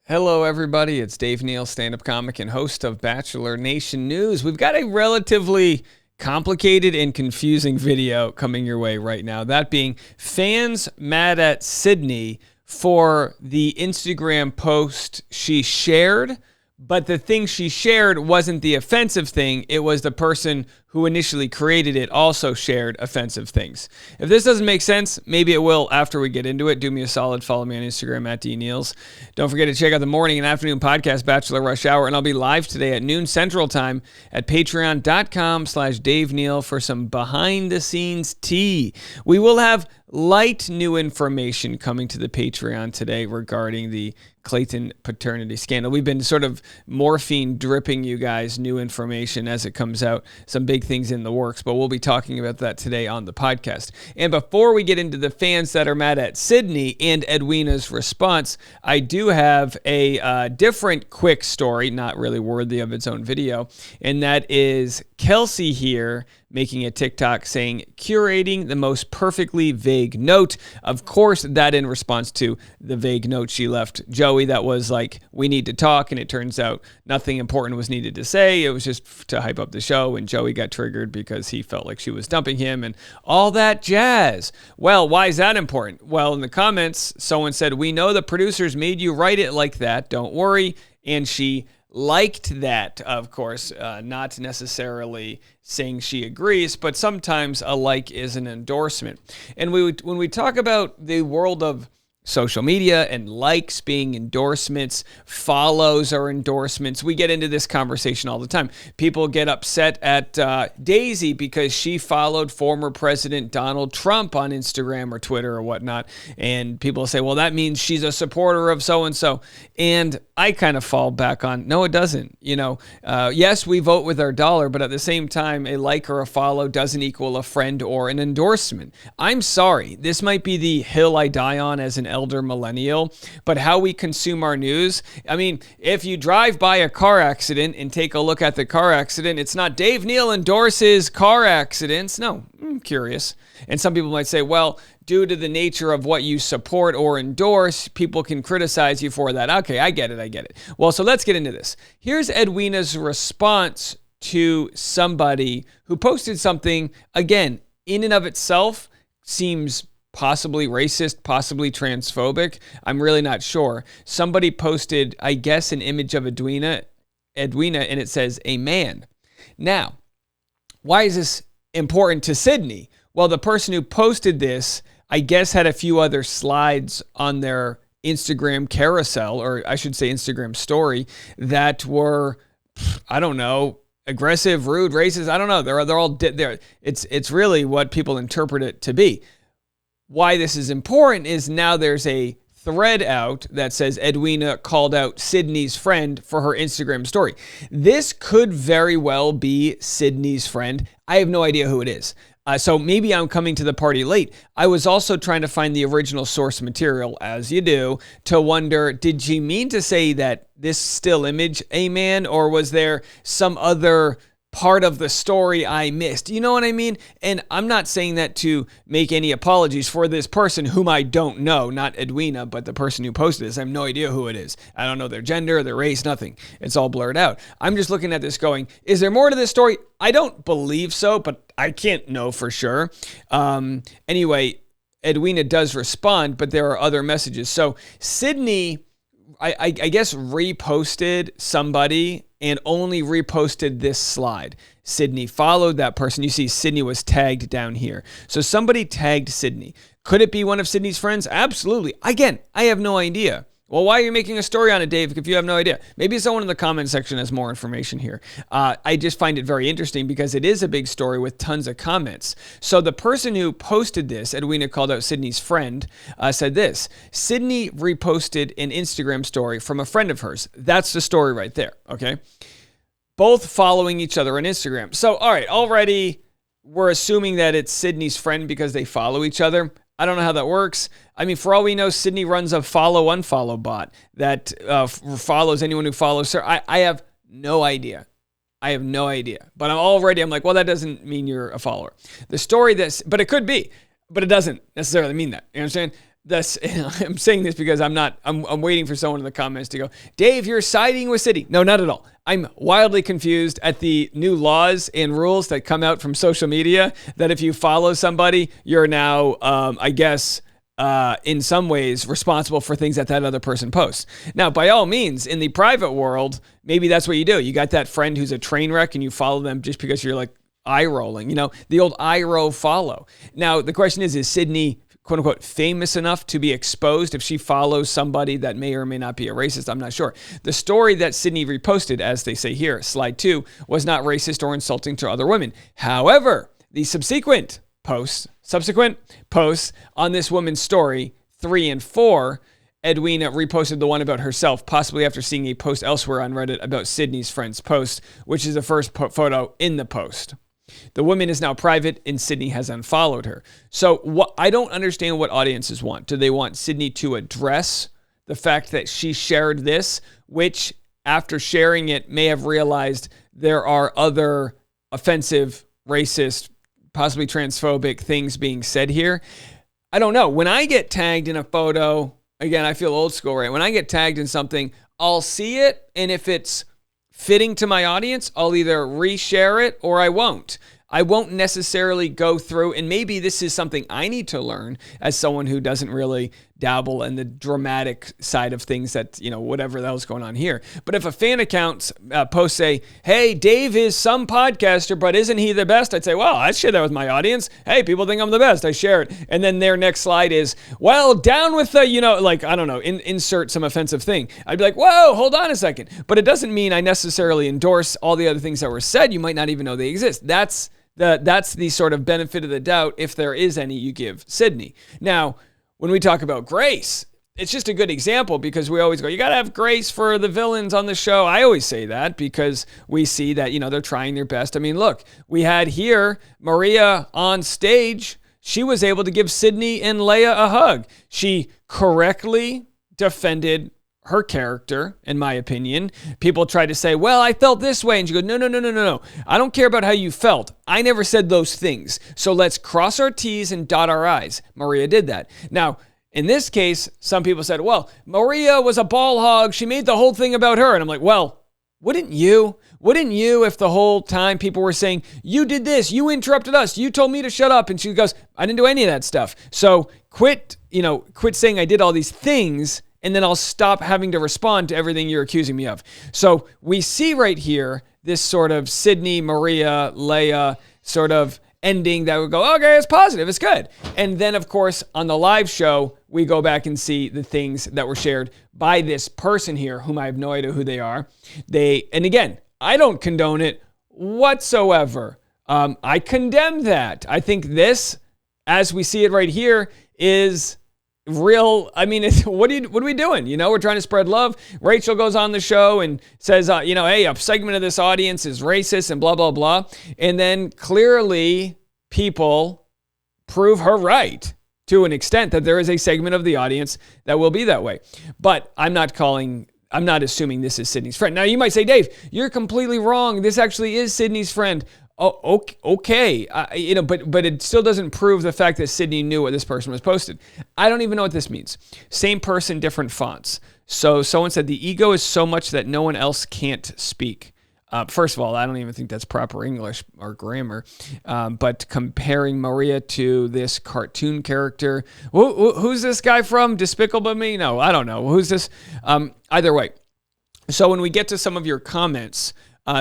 Hello, everybody. It's Dave Neal, stand-up comic and host of Bachelor Nation News. We've got a relatively complicated and confusing video coming your way right now. That being fans mad at Sydney for the Instagram post she shared, but the thing she shared wasn't the offensive thing. It was the person who initially created it also shared offensive things. If this doesn't make sense, maybe it will after we get into it. Do me a solid. Follow me on Instagram at DNeals. Don't forget to check out the morning and afternoon podcast, Bachelor Rush Hour, and I'll be live today at noon Central Time at patreon.com/Dave Neal for some behind-the-scenes tea. We will have light new information coming to the Patreon today regarding the Clayton paternity scandal. We've been sort of morphine dripping you guys new information as it comes out. Some big things in the works, but we'll be talking about that today on the podcast. And before we get into the fans that are mad at Sydney and Edwina's response, I do have a different quick story, not really worthy of its own video, and that is Kelsey here making a TikTok saying, curating the most perfectly vague note. Of course, that in response to the vague note she left Joey that was like, we need to talk, and it turns out nothing important was needed to say. It was just to hype up the show, and Joey got triggered because he felt like she was dumping him and all that jazz. Well, why is that important? Well, in the comments, someone said, we know the producers made you write it like that. Don't worry. And she liked that, of course, not necessarily saying she agrees, but sometimes a like is an endorsement. And when we talk about the world of social media and likes being endorsements, follows are endorsements, we get into this conversation all the time. People get upset at Daisy because she followed former President Donald Trump on Instagram or Twitter or whatnot. And people say, well, that means she's a supporter of so-and-so. And I kind of fall back on, no, it doesn't. Yes, we vote with our dollar, but at the same time, a like or a follow doesn't equal a friend or an endorsement. I'm sorry. This might be the hill I die on as an elder millennial, but how we consume our news. I mean, if you drive by a car accident and take a look at the car accident, it's not Dave Neal endorses car accidents. No, I'm curious. And some people might say, well, due to the nature of what you support or endorse, people can criticize you for that. Okay, I get it. Well, so let's get into this. Here's Edwina's response to somebody who posted something, again, in and of itself seems possibly racist, possibly transphobic. I'm really not sure. Somebody posted, I guess, an image of Edwina, and it says, a man. Now, why is this important to Sydney? Well, the person who posted this, I guess, had a few other slides on their Instagram carousel, or I should say Instagram story, that were, I don't know, aggressive, rude, racist. I don't know. They're all there. It's really what people interpret it to be. Why this is important is now there's a thread out that says Edwina called out Sydney's friend for her Instagram story. This could very well be Sydney's friend. I have no idea who it is. So maybe I'm coming to the party late. I was also trying to find the original source material, as you do, to wonder, did she mean to say that this still image a man, or was there some other part of the story I missed? You know what I mean? And I'm not saying that to make any apologies for this person whom I don't know, not Edwina, but the person who posted this. I have no idea who it is. I don't know their gender, their race, nothing. It's all blurred out. I'm just looking at this going, is there more to this story? I don't believe so, but I can't know for sure. Anyway, Edwina does respond, but there are other messages. So Sydney, I guess, reposted somebody and only reposted this slide. Sydney followed that person. You see Sydney was tagged down here. So somebody tagged Sydney. Could it be one of Sydney's friends? Absolutely. Again, I have no idea. Well, why are you making a story on it, Dave, if you have no idea? Maybe someone in the comment section has more information here. I just find it very interesting because it is a big story with tons of comments. So the person who posted this, Edwina called out Sydney's friend, said this: Sydney reposted an Instagram story from a friend of hers. That's the story right there, okay? Both following each other on Instagram. So, all right, already we're assuming that it's Sydney's friend because they follow each other. I don't know how that works. I mean, for all we know, Sydney runs a follow-unfollow bot that follows anyone who follows her. I have no idea. But I'm like, well, that doesn't mean you're a follower. The story but it could be, but it doesn't necessarily mean that. You understand? I'm saying this because I'm waiting for someone in the comments to go, Dave, you're siding with Sydney. No, not at all. I'm wildly confused at the new laws and rules that come out from social media that if you follow somebody, you're now, I guess, in some ways responsible for things that other person posts. Now, by all means, in the private world, maybe that's what you do. You got that friend who's a train wreck and you follow them just because you're like eye rolling, the old eye roll follow. Now, the question is Sydney, quote unquote, famous enough to be exposed if she follows somebody that may or may not be a racist? I'm not sure. The story that Sydney reposted, as they say here, slide 2, was not racist or insulting to other women. However, the subsequent posts on this woman's story, 3 and 4, Edwina reposted the one about herself, possibly after seeing a post elsewhere on Reddit about Sydney's friend's post, which is the first photo in the post. The woman is now private and Sydney has unfollowed her. So I don't understand what audiences want. Do they want Sydney to address the fact that she shared this, which after sharing it may have realized there are other offensive, racist, possibly transphobic things being said here? I don't know. When I get tagged in a photo, again, I feel old school, right? When I get tagged in something, I'll see it, and if it's fitting to my audience, I'll either reshare it or I won't. I won't necessarily go through, and maybe this is something I need to learn as someone who doesn't really dabble in the dramatic side of things that, whatever the hell's going on here. But if a fan account posts say, hey, Dave is some podcaster, but isn't he the best? I'd say, well, I share that with my audience. Hey, people think I'm the best. I share it. And then their next slide is, well, down with the, I don't know, insert some offensive thing. I'd be like, whoa, hold on a second. But it doesn't mean I necessarily endorse all the other things that were said. You might not even know they exist. That's the sort of benefit of the doubt, if there is any, you give Sydney. Now, when we talk about grace, it's just a good example because we always go, you got to have grace for the villains on the show. I always say that because we see that, they're trying their best. I mean, look, we had here Maria on stage. She was able to give Sydney and Leia a hug. She correctly defended her character, in my opinion. People try to say, well, I felt this way. And she goes, no. I don't care about how you felt. I never said those things. So let's cross our T's and dot our I's. Maria did that. Now, in this case, some people said, well, Maria was a ball hog. She made the whole thing about her. And I'm like, well, wouldn't you if the whole time people were saying, you did this, you interrupted us, you told me to shut up? And she goes, I didn't do any of that stuff. So quit saying I did all these things, and then I'll stop having to respond to everything you're accusing me of. So we see right here this sort of Sydney, Maria, Leia sort of ending that would go, okay, it's positive, it's good. And then, of course, on the live show, we go back and see the things that were shared by this person here, whom I have no idea who they are. And again, I don't condone it whatsoever. I condemn that. I think this, as we see it right here, is real. I mean, what are we doing? We're trying to spread love. Rachel goes on the show and says, hey, a segment of this audience is racist and blah, blah, blah. And then clearly people prove her right to an extent that there is a segment of the audience that will be that way. But I'm not assuming this is Sydney's friend. Now you might say, Dave, you're completely wrong. This actually is Sydney's friend. Oh, okay. But it still doesn't prove the fact that Sydney knew what this person was posted. I don't even know what this means. Same person, different fonts. So someone said the ego is so much that no one else can't speak. First of all, I don't even think that's proper English or grammar. But comparing Maria to this cartoon character, who's this guy from? Despicable Me? No, I don't know. Who's this? Either way. So when we get to some of your comments,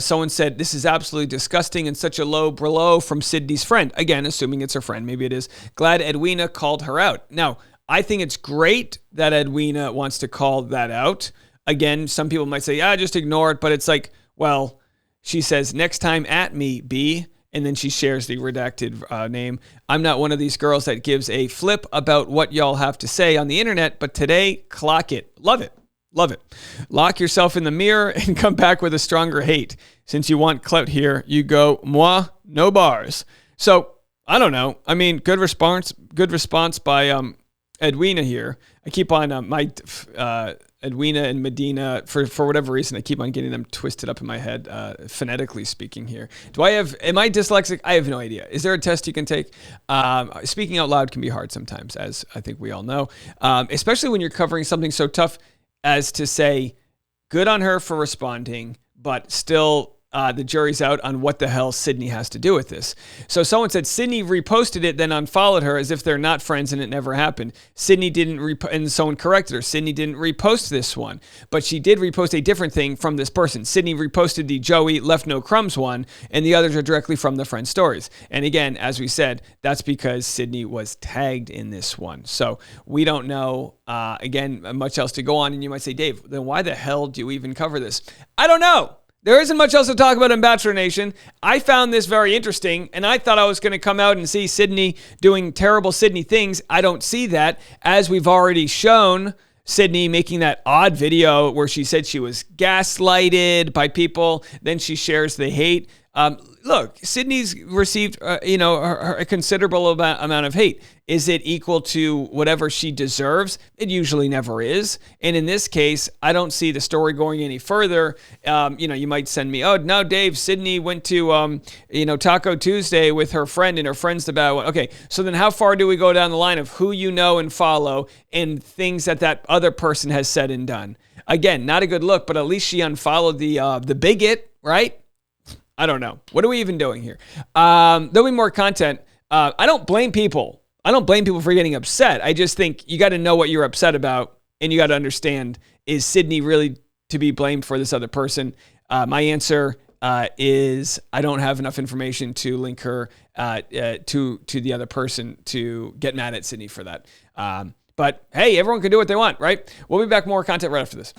someone said, this is absolutely disgusting and such a low blow from Sydney's friend. Again, assuming it's her friend. Maybe it is. Glad Edwina called her out. Now, I think it's great that Edwina wants to call that out. Again, some people might say, just ignore it. But it's like, well, she says, next time at me, B. And then she shares the redacted name. I'm not one of these girls that gives a flip about what y'all have to say on the internet. But today, clock it. Love it. Love it. Lock yourself in the mirror and come back with a stronger hate. Since you want clout here, you go, moi, no bars. So, I don't know. I mean, good response by Edwina here. I keep on Edwina and Medina, for whatever reason, I keep on getting them twisted up in my head, phonetically speaking here. Am I dyslexic? I have no idea. Is there a test you can take? Speaking out loud can be hard sometimes, as I think we all know, especially when you're covering something so tough as to say, good on her for responding, but still the jury's out on what the hell Sydney has to do with this. So someone said Sydney reposted it, then unfollowed her as if they're not friends and it never happened. Sydney didn't and someone corrected her. Sydney didn't repost this one, but she did repost a different thing from this person. Sydney reposted the Joey left no crumbs one, and the others are directly from the friend stories. And again, as we said, that's because Sydney was tagged in this one. So we don't know, again, much else to go on. And you might say, Dave, then why the hell do you even cover this? I don't know. There isn't much else to talk about in Bachelor Nation. I found this very interesting, and I thought I was going to come out and see Sydney doing terrible Sydney things. I don't see that, as we've already shown Sydney making that odd video where she said she was gaslighted by people. Then she shares the hate. Look, Sydney's received, a considerable amount of hate. Is it equal to whatever she deserves? It usually never is. And in this case, I don't see the story going any further. You might send me, oh, no, Dave, Sydney went to, Taco Tuesday with her friend and her friend's about, okay, so then how far do we go down the line of who you know and follow and things that other person has said and done? Again, not a good look, but at least she unfollowed the bigot, right? I don't know. What are we even doing here? There'll be more content. I don't blame people. I don't blame people for getting upset. I just think you got to know what you're upset about, and you got to understand, is Sydney really to be blamed for this other person? My answer is I don't have enough information to link her to the other person to get mad at Sydney for that. But hey, everyone can do what they want, right? We'll be back with more content right after this.